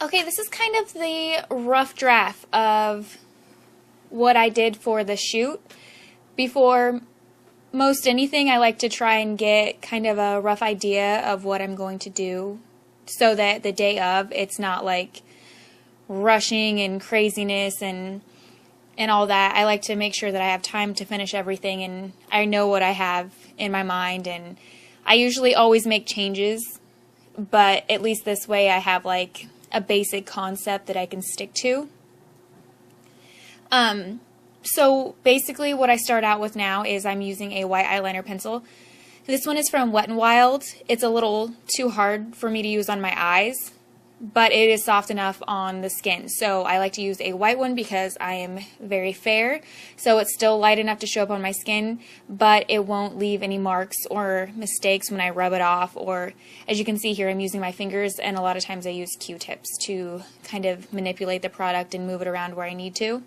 Okay, this is kind of the rough draft of what I did for the shoot. Before most anything, I like to try and get kind of a rough idea of what I'm going to do so that the day of, it's not like rushing and craziness and all that. I like to make sure that I have time to finish everything and I know what I have in my mind, and I usually always make changes, but at least this way I have like a basic concept that I can stick to. So basically what I start out with now is I'm using a white eyeliner pencil. This one is from Wet n Wild. It's a little too hard for me to use on my eyes, but it is soft enough on the skin. So I like to use a white one because I am very fair. So it's still light enough to show up on my skin, but it won't leave any marks or mistakes when I rub it off. Or as you can see here, I'm using my fingers, and a lot of times I use Q-tips to kind of manipulate the product and move it around where I need to.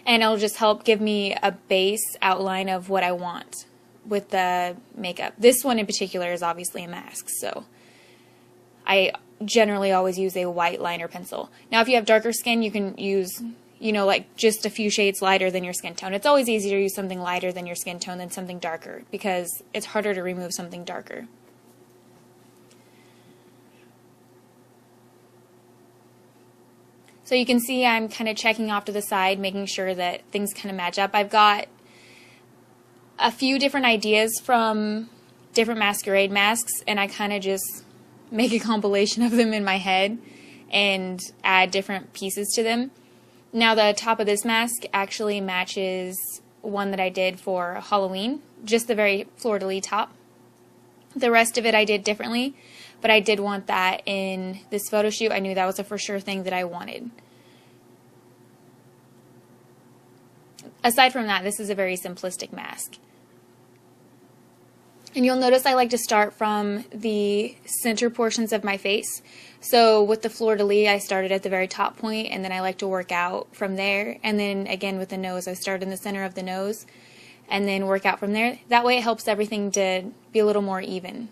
And it'll just help give me a base outline of what I want with the makeup. This one in particular is obviously a mask, so I generally always use a white liner pencil. Now if you have darker skin, you can use, you know, like just a few shades lighter than your skin tone. It's always easier to use something lighter than your skin tone than something darker, because it's harder to remove something darker. So you can see I'm kind of checking off to the side, making sure that things kind of match up. I've got a few different ideas from different Masquerade masks, and I kind of just make a compilation of them in my head and add different pieces to them. Now the top of this mask actually matches one that I did for Halloween, just the very fleur-de-lis top. The rest of it I did differently, but I did want that in this photo shoot. I knew that was a for sure thing that I wanted. Aside from that, this is a very simplistic mask. And you'll notice I like to start from the center portions of my face. So with the fleur-de-lis, I started at the very top point, and then I like to work out from there. And then again with the nose, I start in the center of the nose and then work out from there. That way it helps everything to be a little more even.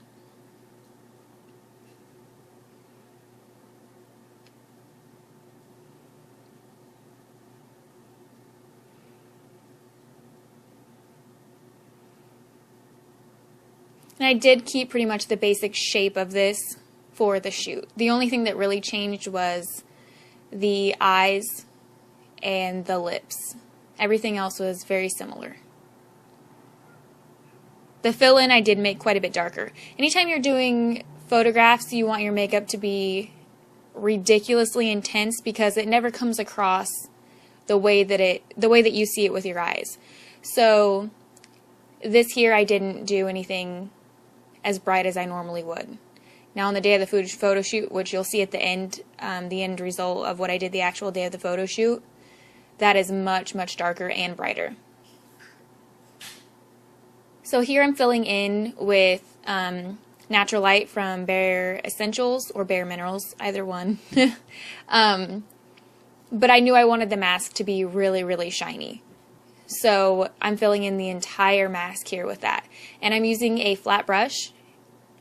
And I did keep pretty much the basic shape of this for the shoot. The only thing that really changed was the eyes and the lips. Everything else was very similar. The fill-in I did make quite a bit darker. Anytime you're doing photographs, you want your makeup to be ridiculously intense because it never comes across the way that you see it with your eyes. So this here I didn't do anything as bright as I normally would. Now on the day of the photo shoot, which you'll see at the end result of what I did the actual day of the photo shoot, that is much, much darker and brighter. So here I'm filling in with Natural Light from Bare Essentials or Bare Minerals, either one. But I knew I wanted the mask to be really, really shiny. So I'm filling in the entire mask here with that. And I'm using a flat brush.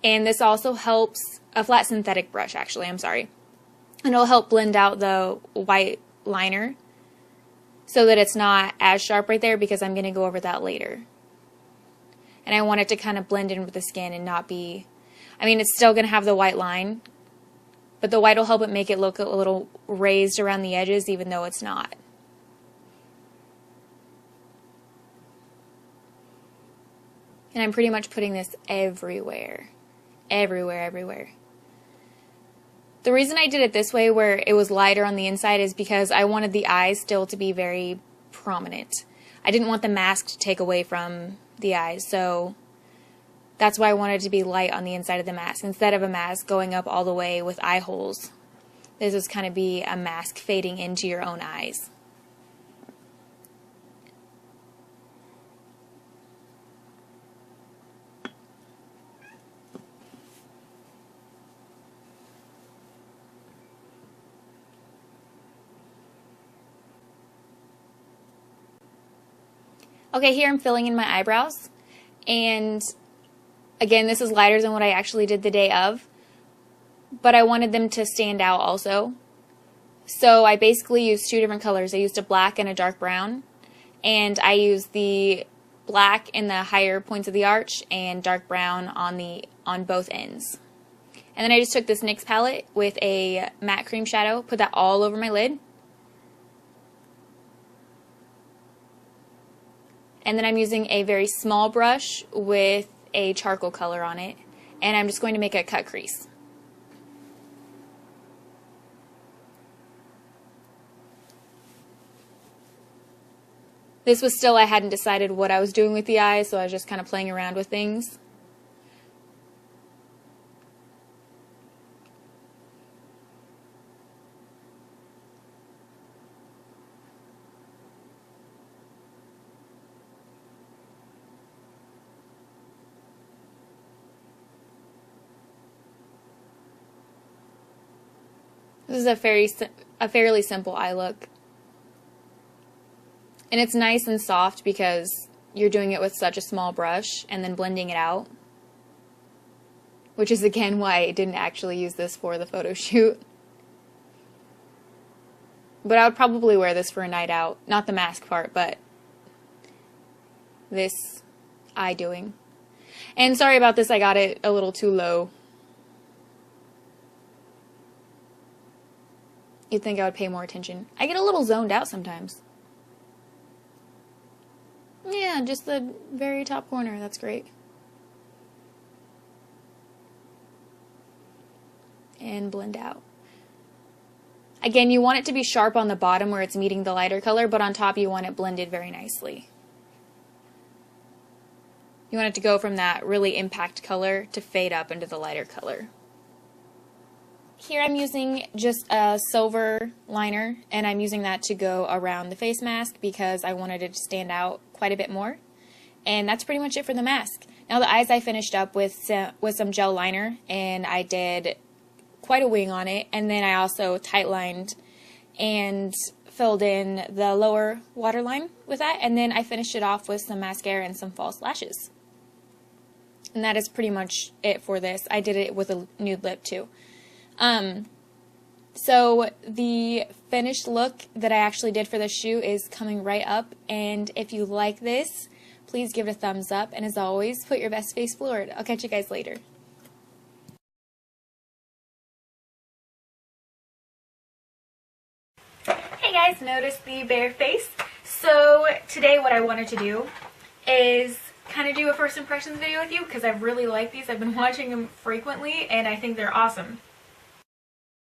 And this also helps, a flat synthetic brush actually, I'm sorry. And it'll help blend out the white liner so that it's not as sharp right there, because I'm going to go over that later. And I want it to kind of blend in with the skin and not be, I mean, it's still going to have the white line, but the white will help it make it look a little raised around the edges even though it's not. And I'm pretty much putting this everywhere. Everywhere, everywhere. The reason I did it this way where it was lighter on the inside is because I wanted the eyes still to be very prominent. I didn't want the mask to take away from the eyes, so that's why I wanted it to be light on the inside of the mask. Instead of a mask going up all the way with eye holes, this is kind of be a mask fading into your own eyes. Okay, here I'm filling in my eyebrows, and again, this is lighter than what I actually did the day of, but I wanted them to stand out also. So I basically used two different colors. I used a black and a dark brown, and I used the black in the higher points of the arch and dark brown on both ends. And then I just took this NYX palette with a matte cream shadow, put that all over my lid. And then I'm using a very small brush with a charcoal color on it, and I'm just going to make a cut crease. This was still, I hadn't decided what I was doing with the eyes, so I was just kind of playing around with things. This is a fairly simple eye look. And it's nice and soft because you're doing it with such a small brush and then blending it out. Which is again why I didn't actually use this for the photo shoot. But I would probably wear this for a night out. Not the mask part, but this eye doing. And sorry about this, I got it a little too low. You'd think I would pay more attention. I get a little zoned out sometimes. Yeah, just the very top corner. That's great. And blend out. Again, you want it to be sharp on the bottom where it's meeting the lighter color, but on top you want it blended very nicely. You want it to go from that really impact color to fade up into the lighter color. Here I'm using just a silver liner, and I'm using that to go around the face mask because I wanted it to stand out quite a bit more. And that's pretty much it for the mask. Now the eyes I finished up with some gel liner, and I did quite a wing on it, and then I also tight lined and filled in the lower waterline with that, and then I finished it off with some mascara and some false lashes. And that is pretty much it for this. I did it with a nude lip too. So the finished look that I actually did for the shoot is coming right up, and if you like this, please give it a thumbs up, and as always, put your best face forward. I'll catch you guys later. Hey guys, notice the bare face. So today what I wanted to do is kind of do a first impressions video with you because I really like these. I've been watching them frequently and I think they're awesome.